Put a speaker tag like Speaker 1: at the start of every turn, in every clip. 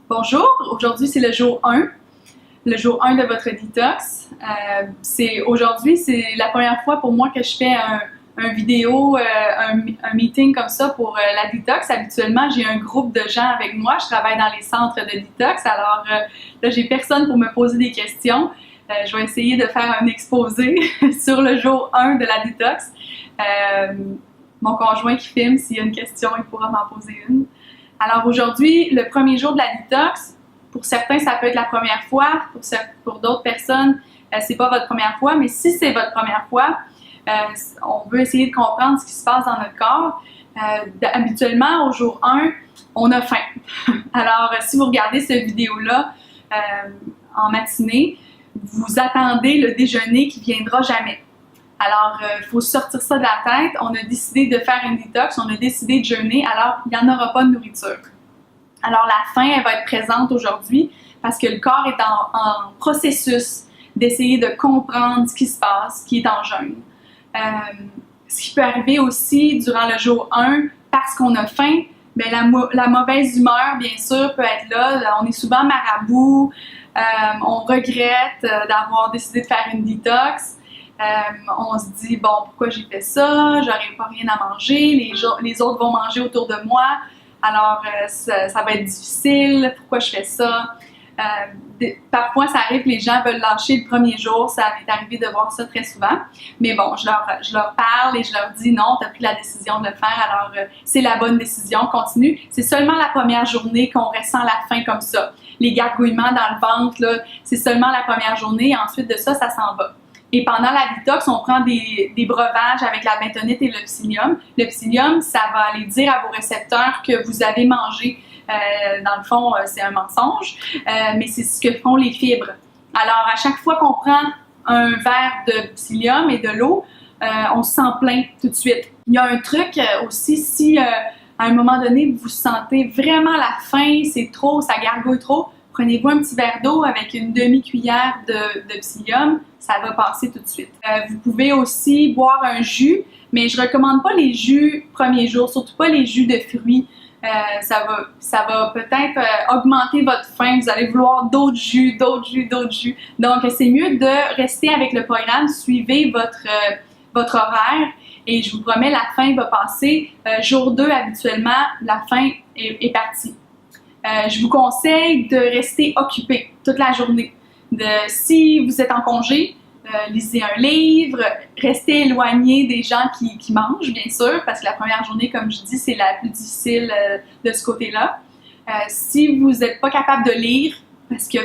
Speaker 1: Bonjour, aujourd'hui c'est le jour 1, le jour 1 de votre détox. Aujourd'hui, c'est la première fois pour moi que je fais un vidéo, un meeting comme ça pour la détox. Habituellement, j'ai un groupe de gens avec moi, je travaille dans les centres de détox, alors là j'ai personne pour me poser des questions. Je vais essayer de faire un exposé sur le jour 1 de la détox. Mon conjoint qui filme, s'il y a une question, il pourra m'en poser une. Alors aujourd'hui, le premier jour de la détox, pour certains, ça peut être la première fois, pour d'autres personnes, c'est pas votre première fois, mais si c'est votre première fois, on veut essayer de comprendre ce qui se passe dans notre corps. Habituellement, au jour 1, on a faim. Alors, si vous regardez cette vidéo-là en matinée, vous attendez le déjeuner qui viendra jamais. Alors, il faut sortir ça de la tête. On a décidé de faire une détox, on a décidé de jeûner, alors il n'y en aura pas de nourriture. Alors, la faim, elle va être présente aujourd'hui parce que le corps est en processus d'essayer de comprendre ce qui se passe, qui est en jeûne. Ce qui peut arriver aussi durant le jour 1, parce qu'on a faim, bien, la mauvaise humeur, bien sûr, peut être là. On est souvent marabout, on regrette d'avoir décidé de faire une détox. On se dit, bon, pourquoi j'ai fait ça? J'aurais pas rien à manger, les autres vont manger autour de moi, alors ça va être difficile, pourquoi je fais ça? Parfois, ça arrive que les gens veulent lâcher le premier jour, ça m'est arrivé de voir ça très souvent, mais bon, je leur parle et je leur dis, non, tu as pris la décision de le faire, alors c'est la bonne décision, continue. C'est seulement la première journée qu'on ressent la faim comme ça. Les gargouillements dans le ventre, là, c'est seulement la première journée, et ensuite de ça, ça s'en va. Et pendant la détox, on prend des breuvages avec la bentonite et le psyllium. Le psyllium, ça va aller dire à vos récepteurs que vous avez mangé. Dans le fond, c'est un mensonge, mais c'est ce que font les fibres. Alors, à chaque fois qu'on prend un verre de psyllium et de l'eau, on se sent plein tout de suite. Il y a un truc aussi, si à un moment donné, vous sentez vraiment la faim, c'est trop, ça gargouille trop, prenez-vous un petit verre d'eau avec une demi-cuillère de psyllium, ça va passer tout de suite. Vous pouvez aussi boire un jus, mais je ne recommande pas les jus premier jour, surtout pas les jus de fruits. Ça va peut-être augmenter votre faim, vous allez vouloir d'autres jus. Donc, c'est mieux de rester avec le programme, suivez votre horaire et je vous promets, la faim va passer. Jour 2, habituellement, la faim est partie. Je vous conseille de rester occupé toute la journée. Si vous êtes en congé, lisez un livre, restez éloigné des gens qui mangent, bien sûr, parce que la première journée, comme je dis, c'est la plus difficile de ce côté-là. Si vous n'êtes pas capable de lire, parce que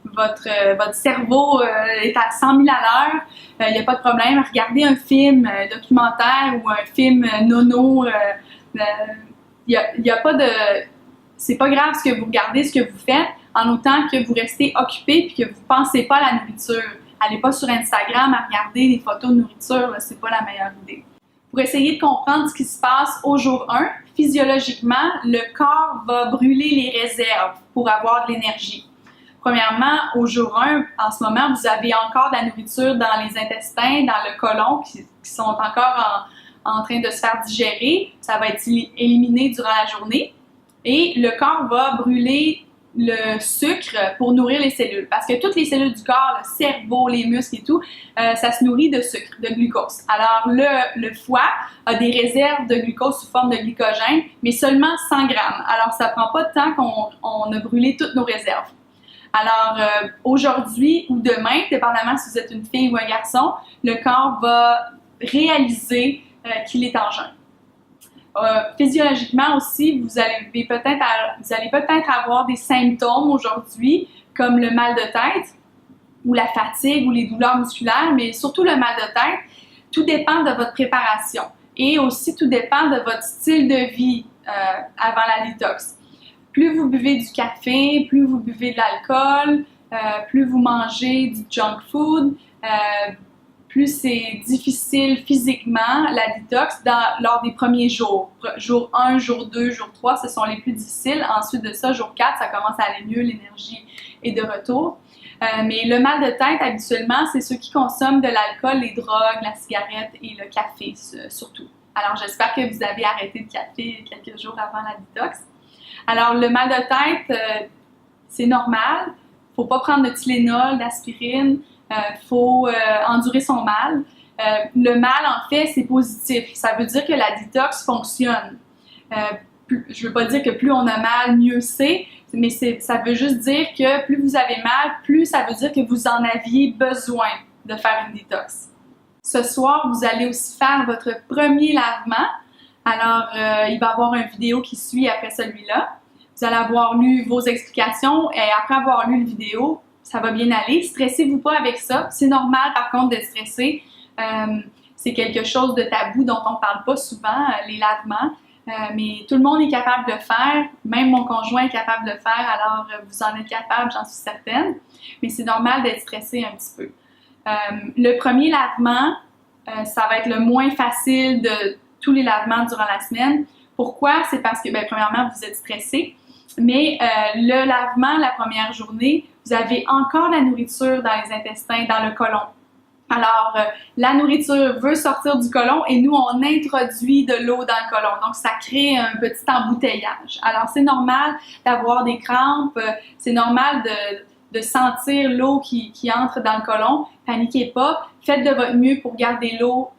Speaker 1: votre cerveau est à 100 000 à l'heure, il n'y a pas de problème. Regardez un film documentaire ou un film nono. Il y a pas de... C'est pas grave ce que vous regardez, ce que vous faites, en autant que vous restez occupé et que vous ne pensez pas à la nourriture. Allez pas sur Instagram à regarder des photos de nourriture, c'est pas la meilleure idée. Pour essayer de comprendre ce qui se passe au jour 1, physiologiquement, le corps va brûler les réserves pour avoir de l'énergie. Premièrement, au jour 1, en ce moment, vous avez encore de la nourriture dans les intestins, dans le côlon, qui sont encore en train de se faire digérer. Ça va être éliminé durant la journée. Et le corps va brûler le sucre pour nourrir les cellules. Parce que toutes les cellules du corps, le cerveau, les muscles et tout, ça se nourrit de sucre, de glucose. Alors, le foie a des réserves de glucose sous forme de glycogène, mais seulement 100 grammes. Alors, ça ne prend pas de temps qu'on a brûlé toutes nos réserves. Alors, aujourd'hui ou demain, dépendamment si vous êtes une fille ou un garçon, le corps va réaliser qu'il est en jeûne. Physiologiquement aussi, vous allez peut-être avoir des symptômes aujourd'hui, comme le mal de tête, ou la fatigue, ou les douleurs musculaires, mais surtout le mal de tête. Tout dépend de votre préparation. Et aussi, tout dépend de votre style de vie avant la détox. Plus vous buvez du café, plus vous buvez de l'alcool, plus vous mangez du junk food, plus c'est difficile physiquement, la détox, lors des premiers jours. Jour 1, jour 2, jour 3, ce sont les plus difficiles. Ensuite de ça, jour 4, ça commence à aller mieux, l'énergie est de retour. Mais le mal de tête, habituellement, c'est ceux qui consomment de l'alcool, les drogues, la cigarette et le café, surtout. Alors, j'espère que vous avez arrêté le café quelques jours avant la détox. Alors, le mal de tête, c'est normal. Faut pas prendre de Tylenol, d'aspirine. Faut endurer son mal. Le mal, en fait, c'est positif. Ça veut dire que la détox fonctionne. Je veux pas dire que plus on a mal, mieux c'est, mais ça veut juste dire que plus vous avez mal, plus ça veut dire que vous en aviez besoin de faire une détox. Ce soir, vous allez aussi faire votre premier lavement. Alors, il va y avoir une vidéo qui suit après celui-là. Vous allez avoir lu vos explications et après avoir lu la vidéo, ça va bien aller. Stressez-vous pas avec ça. C'est normal, par contre, de stresser. C'est quelque chose de tabou dont on parle pas souvent, les lavements. Mais tout le monde est capable de le faire. Même mon conjoint est capable de le faire, alors vous en êtes capable, j'en suis certaine. Mais c'est normal d'être stressé un petit peu. Le premier lavement, ça va être le moins facile de tous les lavements durant la semaine. Pourquoi? C'est parce que, premièrement, vous êtes stressé, mais le lavement, la première journée, vous avez encore la nourriture dans les intestins, dans le côlon. Alors, la nourriture veut sortir du côlon et nous, on introduit de l'eau dans le côlon. Donc, ça crée un petit embouteillage. Alors, c'est normal d'avoir des crampes, c'est normal de sentir l'eau qui entre dans le côlon. Paniquez pas, faites de votre mieux pour garder l'eau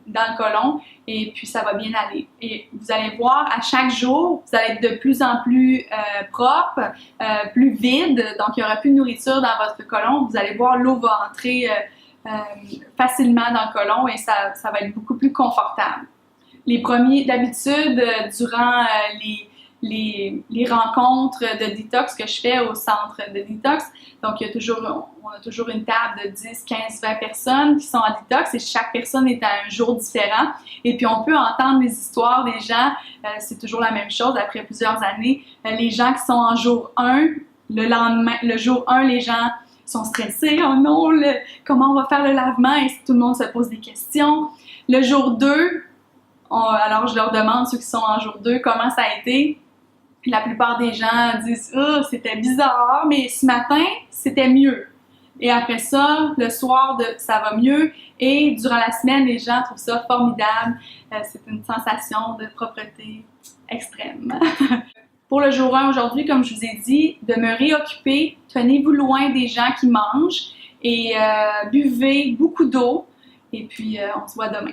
Speaker 1: dans le côlon et puis ça va bien aller. Et vous allez voir, à chaque jour, vous allez être de plus en plus propre, plus vide, donc il n'y aura plus de nourriture dans votre côlon. Vous allez voir, l'eau va entrer facilement dans le côlon et ça va être beaucoup plus confortable. D'habitude, durant les rencontres de détox que je fais au centre de détox, donc on a toujours une table de 10, 15, 20 personnes qui sont en détox et chaque personne est à un jour différent. Et puis on peut entendre les histoires des gens, c'est toujours la même chose après plusieurs années. Les gens qui sont en jour 1, le lendemain, le jour 1, les gens sont stressés, oh non, comment on va faire le lavement? Et tout le monde se pose des questions. Le jour 2, alors je leur demande, ceux qui sont en jour 2, comment ça a été. La plupart des gens disent « Oh, c'était bizarre, mais ce matin, c'était mieux. » Et après ça, le soir, ça va mieux. Et durant la semaine, les gens trouvent ça formidable. C'est une sensation de propreté extrême. Pour le jour 1 aujourd'hui, comme je vous ai dit, demeurez occupés, tenez-vous loin des gens qui mangent et buvez beaucoup d'eau. Et puis, on se voit demain.